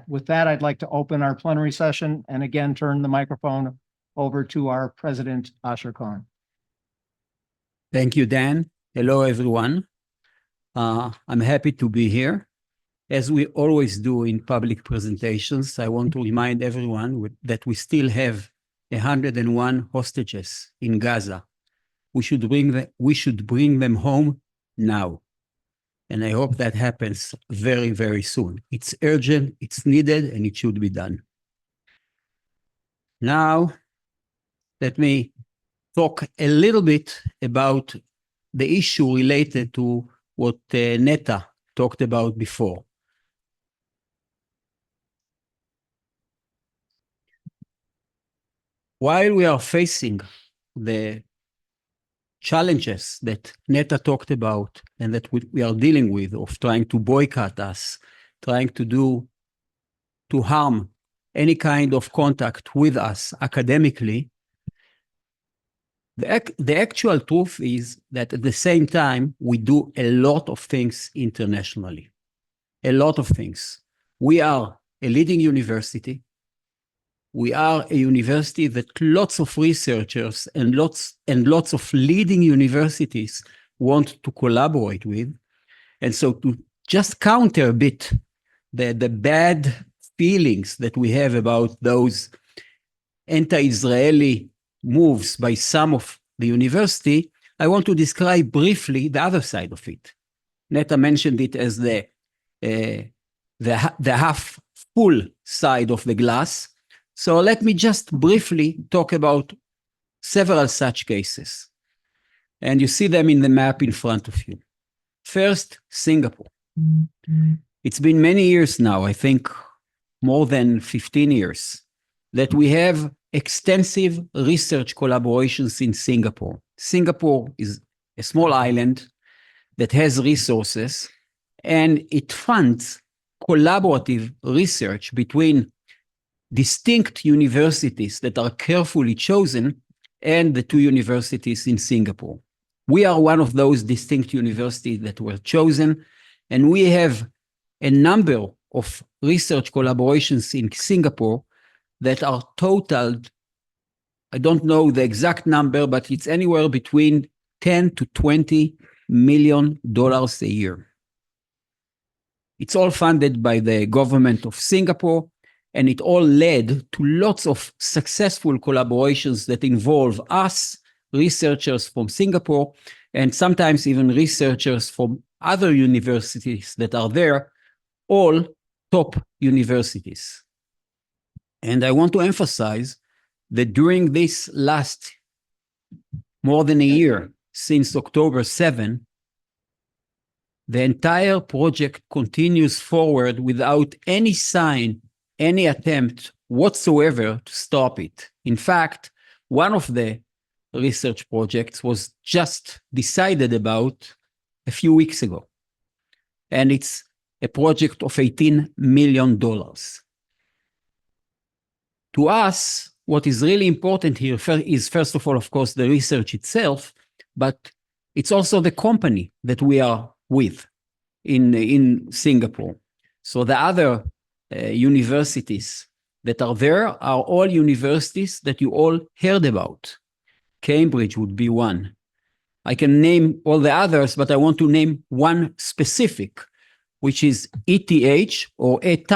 With that, I'd like to open our plenary session and again turn the microphone over to our president, Asher Cohen. Thank you, Dan. Hello, everyone. I'm happy to be here. As we always do in public presentations, I want to remind everyone that we still have 101 hostages in Gaza. We should bring them home now. And I hope that happens very, very soon. It's urgent, it's needed, and it should be done. Now, let me talk a little bit about the issue related to what Netta talked about before. While we are facing the challenges that Netta talked about and that we are dealing with, of trying to boycott us, trying to harm any kind of contact with us academically, the actual truth is that at the same time, we do a lot of things internationally. A lot of things. We are a leading university. We are a university that lots of researchers and lots of leading universities want to collaborate with. And so to just counter a bit the bad feelings that we have about those anti-Israeli moves by some of the university, I want to describe briefly the other side of it. Netta mentioned it as the half full side of the glass. So let me just briefly talk about several such cases. And you see them in the map in front of you. First, Singapore. It's been many years now, I think more than 15 years, that we have extensive research collaborations in Singapore. Singapore is a small island that has resources, and it funds collaborative research between distinct universities that are carefully chosen and the two universities in Singapore. We are one of those distinct universities that were chosen, and we have a number of research collaborations in Singapore that are totaled, I don't know the exact number, but it's anywhere between $10 to $20 million a year. It's all funded by the government of Singapore, and it all led to lots of successful collaborations that involve us, researchers from Singapore, and sometimes even researchers from other universities that are there, all top universities. And I want to emphasize that during this last more than a year, since October 7, the entire project continues forward without any sign, any attempt whatsoever to stop it. In fact, one of the research projects was just decided about a few weeks ago. And it's a project of $18 million. To us, what is really important here is, first of all, of course, the research itself, but it's also the company that we are with in Singapore. So the other universities that are there are all universities that you all heard about. Cambridge would be one. I can name all the others, but I want to name one specific, which is ETH or ETH,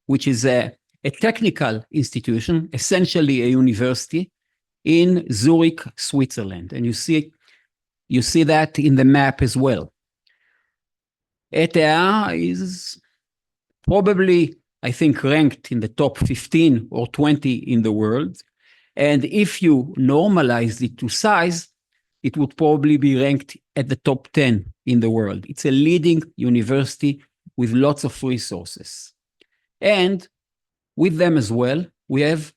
which is a technical institution, essentially a university in Zurich, Switzerland. And you see that in the map as well. ETH is probably, I think, ranked in the top 15 or 20 in the world. And if you normalize it to size, it would probably be ranked at the top 10 in the world. It's a leading university with lots of resources. And with them as well, we have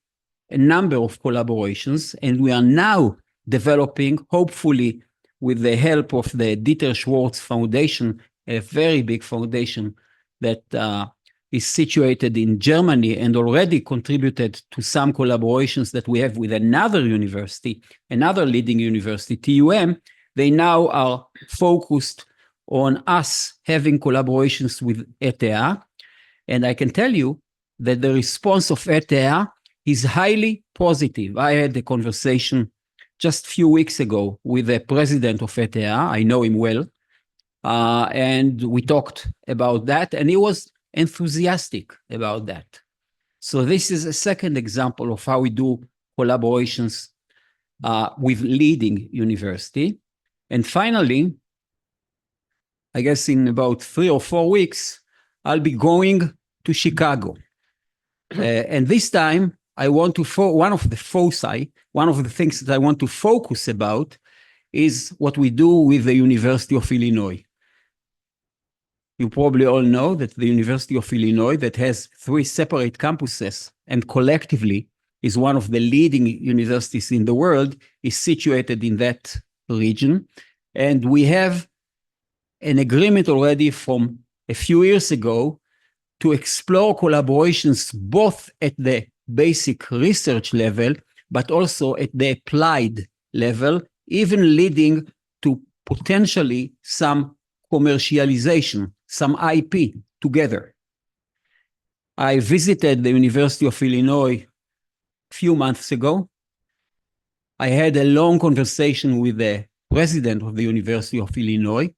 a number of collaborations, and we are now developing, hopefully with the help of the Dieter Schwartz Foundation, a very big foundation that is situated in Germany and already contributed to some collaborations that we have with another university, another leading university, TUM. They now are focused on us having collaborations with ETH. And I can tell you that the response of ETA is highly positive. I had a conversation just a few weeks ago with the president of ETA. I know him well. And we talked about that, and he was enthusiastic about that. So this is a second example of how we do collaborations with leading university. And finally, I guess in about 3 or 4 weeks, I'll be going to Chicago. And this time, I want to, one of the things that I want to focus about is what we do with the University of Illinois. You probably all know that the University of Illinois, that has 3 separate campuses and collectively is one of the leading universities in the world, is situated in that region. And we have an agreement already from a few years ago to explore collaborations both at the basic research level, but also at the applied level, even leading to potentially some commercialization, some IP together. I visited the University of Illinois a few months ago. I had a long conversation with the president of the University of Illinois,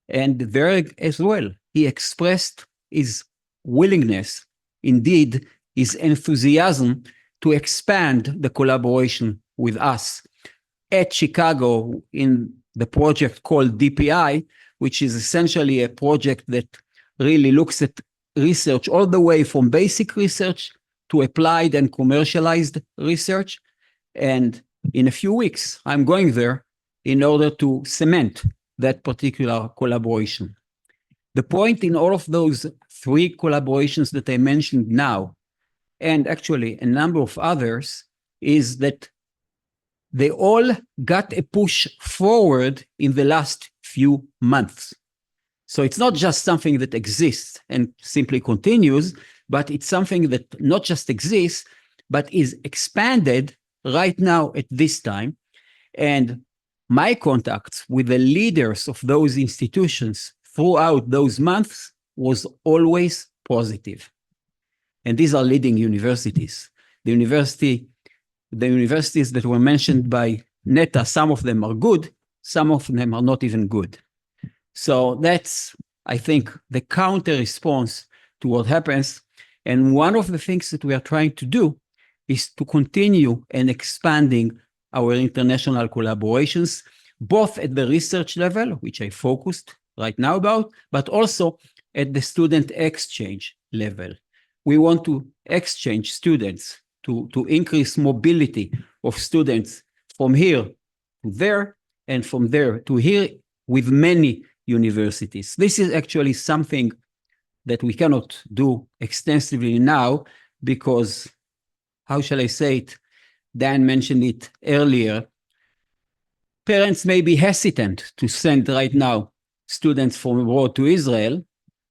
and there as well, he expressed his willingness, indeed, his enthusiasm to expand the collaboration with us at Chicago in the project called DPI, which is essentially a project that really looks at research all the way from basic research to applied and commercialized research. And in a few weeks, I'm going there in order to cement that particular collaboration. The point in all of those 3 collaborations that I mentioned now, and actually a number of others, is that they all got a push forward in the last few months. So it's not just something that exists and simply continues, but it's something that not just exists, but is expanded right now at this time. And my contacts with the leaders of those institutions throughout those months was always positive. And these are leading universities. The universities that were mentioned by Neta, some of them are good, some of them are not even good. So that's, I think, the counter response to what happens. And one of the things that we are trying to do is to continue and expanding our international collaborations, both at the research level, which I focused right now about, but also at the student exchange level. We want to exchange students to increase mobility of students from here to there and from there to here with many universities. This is actually something that we cannot do extensively now because, how shall I say it? Dan mentioned it earlier. Parents may be hesitant to send right now students from abroad to Israel.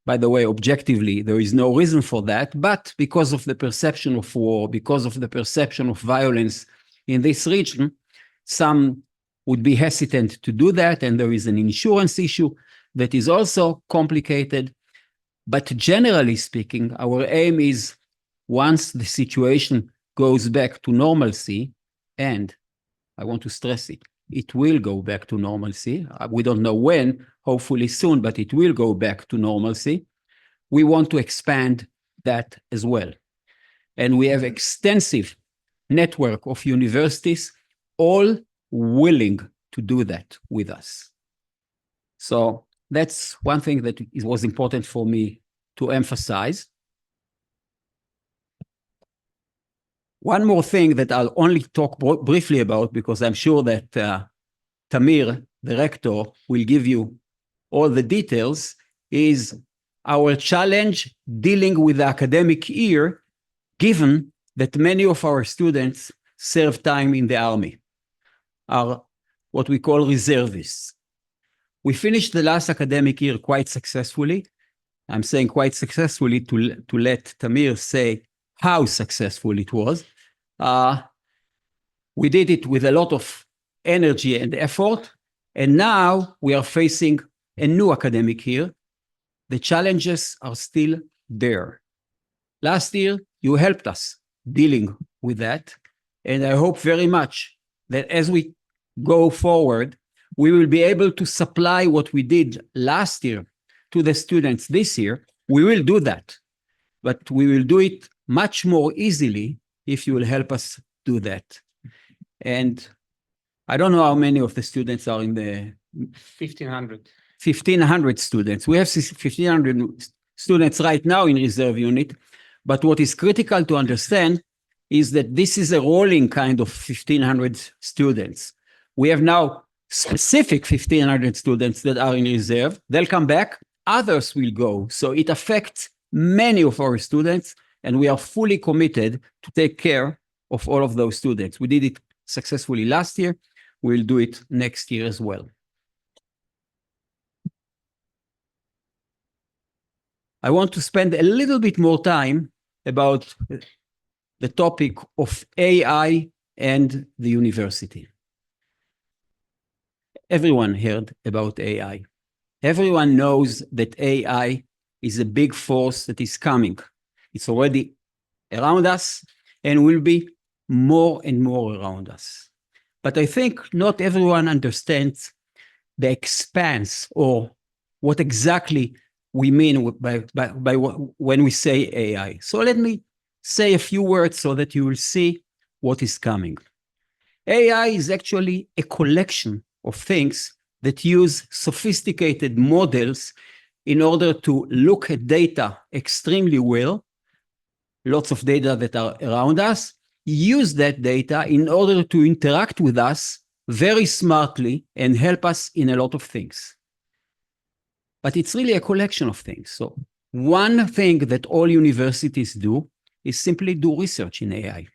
By the way, objectively, there is no reason for that, but because of the perception of war, because of the perception of violence in this region, some would be hesitant to do that, and there is an insurance issue that is also complicated. But generally speaking, our aim is once the situation goes back to normalcy, and I want to stress it, it will go back to normalcy. We don't know when, hopefully soon, but it will go back to normalcy. We want to expand that as well. And we have extensive network of universities, all willing to do that with us. So that's one thing that was important for me to emphasize. One more thing that I'll only talk briefly about, because I'm sure that Tamir, the rector, will give you all the details, is our challenge dealing with the academic year, given that many of our students serve time in the army, are what we call reservists. We finished the last academic year quite successfully. I'm saying quite successfully to let Tamir say how successful it was. We did it with a lot of energy and effort, and now we are facing a new academic year. The challenges are still there. Last year, you helped us dealing with that. And I hope very much that as we go forward, we will be able to supply what we did last year to the students this year. We will do that, but we will do it much more easily if you will help us do that. And I don't know how many of the students are in the 1,500. 1,500 students. We have 1,500 students right now in reserve unit, but what is critical to understand is that this is a rolling kind of 1,500 students. We have now specific 1,500 students that are in reserve. They'll come back, others will go. So it affects many of our students, and we are fully committed to take care of all of those students. We did it successfully last year. We'll do it next year as well. I want to spend a little bit more time about the topic of AI and the university. Everyone heard about AI. Everyone knows that AI is a big force that is coming. It's already around us and will be more and more around us. But I think not everyone understands the expanse or what exactly we mean by when we say AI. So let me say a few words so that you will see what is coming. AI is actually a collection of things that use sophisticated models in order to look at data extremely well, lots of data that are around us, use that data in order to interact with us very smartly and help us in a lot of things. But it's really a collection of things. So one thing that all universities do is simply do research in AI.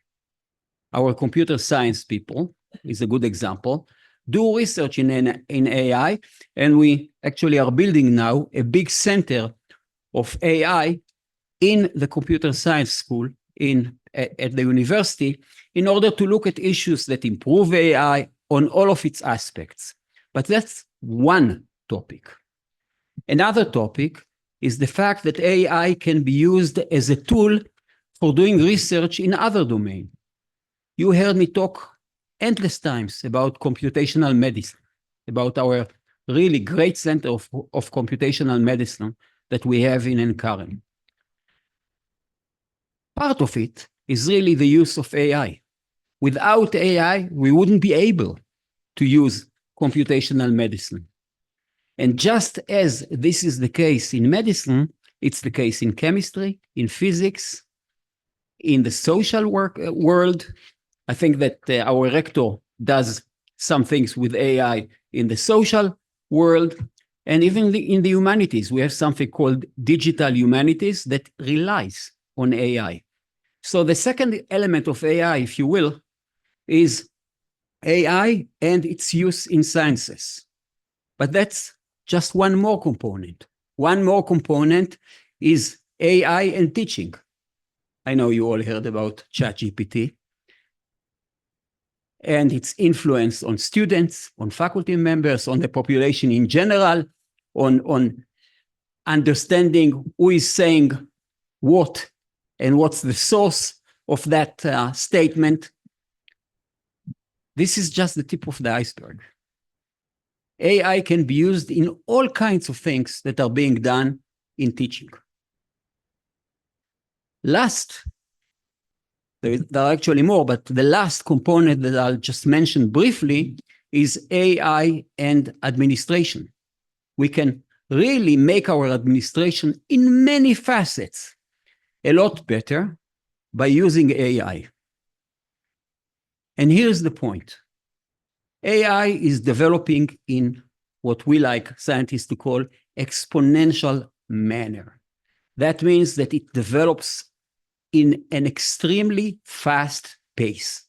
Our computer science people is a good example, do research in AI, and we actually are building now a big center of AI in the computer science school at the university in order to look at issues that improve AI on all of its aspects. But that's one topic. Another topic is the fact that AI can be used as a tool for doing research in other domains. You heard me talk endless times about computational medicine, about our really great center of computational medicine that we have in Karen. Part of it is really the use of AI. Without AI, we wouldn't be able to use computational medicine. And just as this is the case in medicine, it's the case in chemistry, in physics, in the social world. I think that our rector does some things with AI in the social world, and even in the humanities. We have something called digital humanities that relies on AI. So the second element of AI, if you will, is AI and its use in sciences. But that's just one more component. One more component is AI and teaching. I know you all heard about ChatGPT and its influence on students, on faculty members, on the population in general, on understanding who is saying what and what's the source of that statement. This is just the tip of the iceberg. AI can be used in all kinds of things that are being done in teaching. Last, there are actually more, but the last component that I'll just mention briefly is AI and administration. We can really make our administration in many facets a lot better by using AI. And here's the point. AI is developing in what we like scientists to call exponential manner. That means that it develops in an extremely fast pace.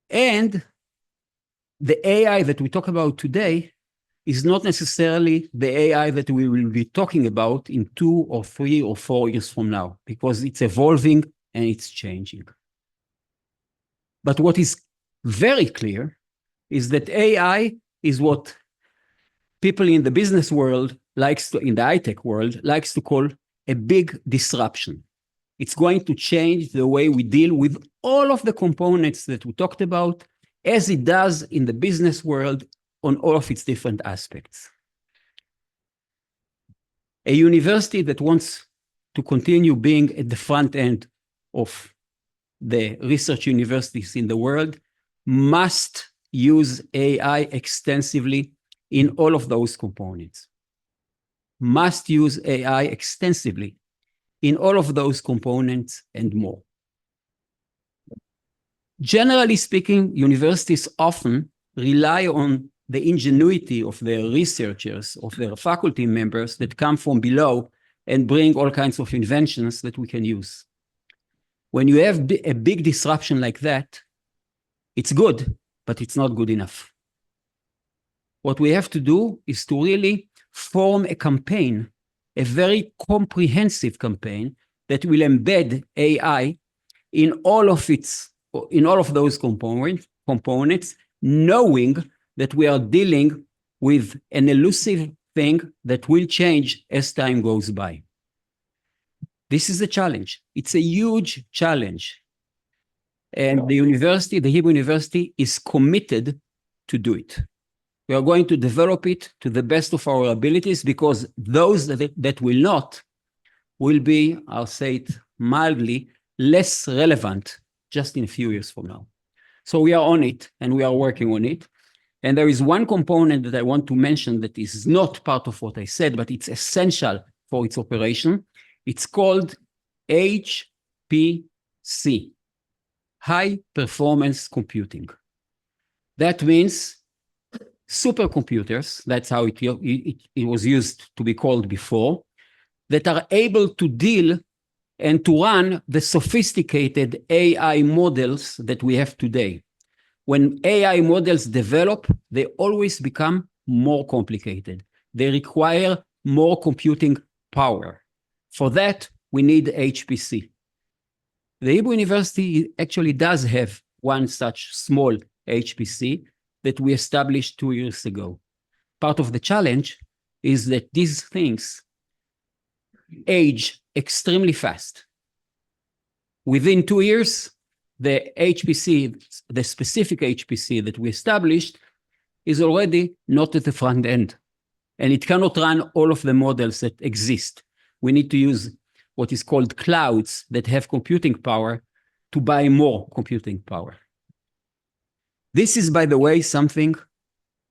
And the AI that we talk about today is not necessarily the AI that we will be talking about in 2 or 3 or 4 years from now, because it's evolving and it's changing. But what is very clear is that AI is what people in the business world in the high-tech world likes to call a big disruption. It's going to change the way we deal with all of the components that we talked about, as it does in the business world on all of its different aspects. A university that wants to continue being at the front end of the research universities in the world must use AI extensively in all of those components. Must use AI extensively in all of those components and more. Generally speaking, universities often rely on the ingenuity of their researchers, of their faculty members that come from below and bring all kinds of inventions that we can use. When you have a big disruption like that, it's good, but it's not good enough. What we have to do is to really form a campaign, a very comprehensive campaign that will embed AI in all of those components, knowing that we are dealing with an elusive thing that will change as time goes by. This is a challenge. It's a huge challenge. And the university, the Hebrew University, is committed to do it. We are going to develop it to the best of our abilities, because those that will not will be, I'll say it mildly, less relevant just in a few years from now. So we are on it and we are working on it. And there is one component that I want to mention that is not part of what I said, but it's essential for its operation. It's called HPC, High Performance Computing. That means supercomputers, that's how it was used to be called before, that are able to deal and to run the sophisticated AI models that we have today. When AI models develop, they always become more complicated. They require more computing power. For that, we need HPC. The Hebrew University actually does have one such small HPC that we established 2 years ago. Part of the challenge is that these things age extremely fast. Within 2 years, the HPC, the specific HPC that we established, is already not at the front end, and it cannot run all of the models that exist. We need to use what is called clouds that have computing power to buy more computing power. This is, by the way, something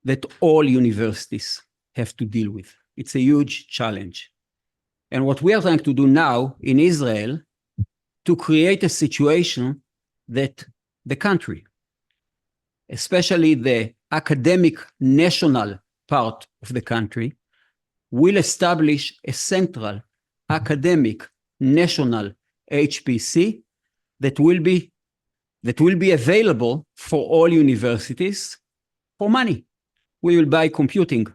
that all universities have to deal with. It's a huge challenge. And what we are trying to do now in Israel, to create a situation that the country, especially the academic national part of the country, will establish a central academic national HPC that will be available for all universities for money. We will buy computing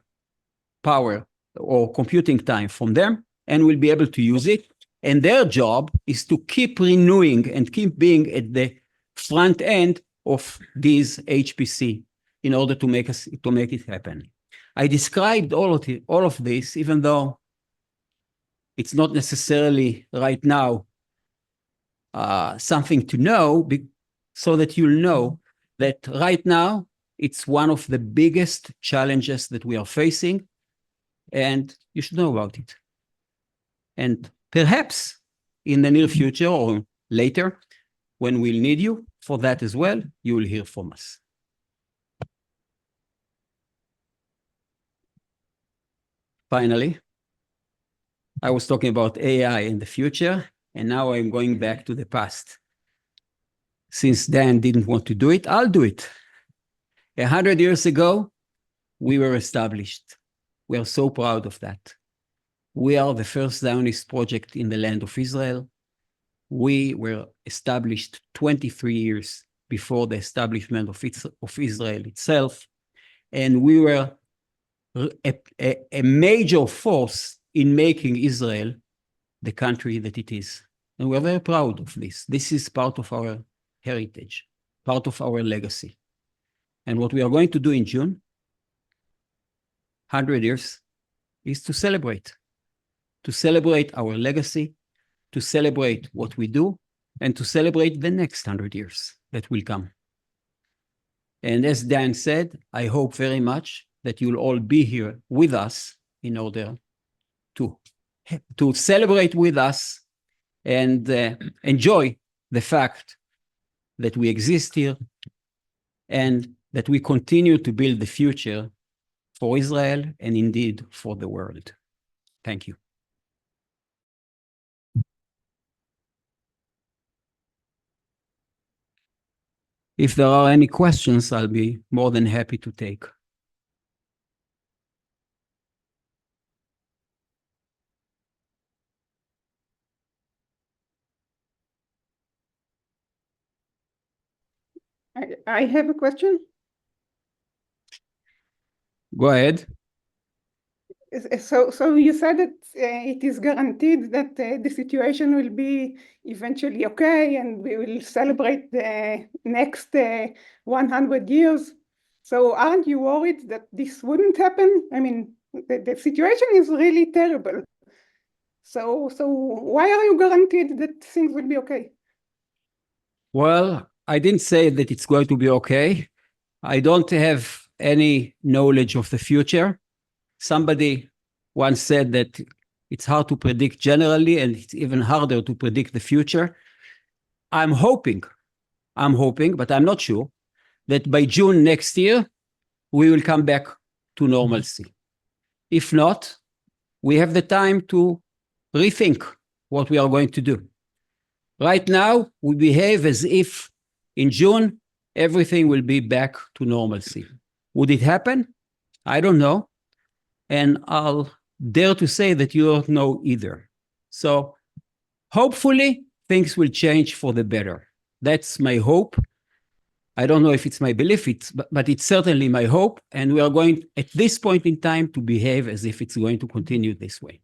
power or computing time from them, and we'll be able to use it. And their job is to keep renewing and keep being at the front end of these HPC in order to make it happen. I described all of this, even though it's not necessarily right now something to know, so that you'll know that right now it's one of the biggest challenges that we are facing, and you should know about it. And perhaps in the near future or later, when we'll need you for that as well, you will hear from us. Finally, I was talking about AI in the future, and now I'm going back to the past. Since Dan didn't want to do it, I'll do it. 100 years ago, we were established. We are so proud of that. We are the first Zionist project in the land of Israel. We were established 23 years before the establishment of Israel itself. And we were a major force in making Israel the country that it is. And we're very proud of this. This is part of our heritage, part of our legacy. And what we are going to do in June, 100 years, is to celebrate. to celebrate our legacy, to celebrate what we do, and to celebrate the next 100 years that will come. And as Dan said, I hope very much that you'll all be here with us in order to celebrate with us and enjoy the fact that we exist here and that we continue to build the future for Israel and indeed for the world. Thank you. If there are any questions, I'll be more than happy to take. I have a question. Go ahead. So you said that it is guaranteed that the situation will be eventually okay, and we will celebrate the next 100 years. So aren't you worried that this wouldn't happen? I mean, the situation is really terrible. So why are you guaranteed that things will be okay? Well, I didn't say that it's going to be okay. I don't have any knowledge of the future. Somebody once said that it's hard to predict generally, and it's even harder to predict the future. I'm hoping, but I'm not sure, that by June next year, we will come back to normalcy. If not, we have the time to rethink what we are going to do. Right now, we behave as if in June, everything will be back to normalcy. Would it happen? I don't know. And I'll dare to say that you don't know either. So hopefully things will change for the better. That's my hope. I don't know if it's my belief, but it's certainly my hope. And we are going, at this point in time, to behave as if it's going to continue this way.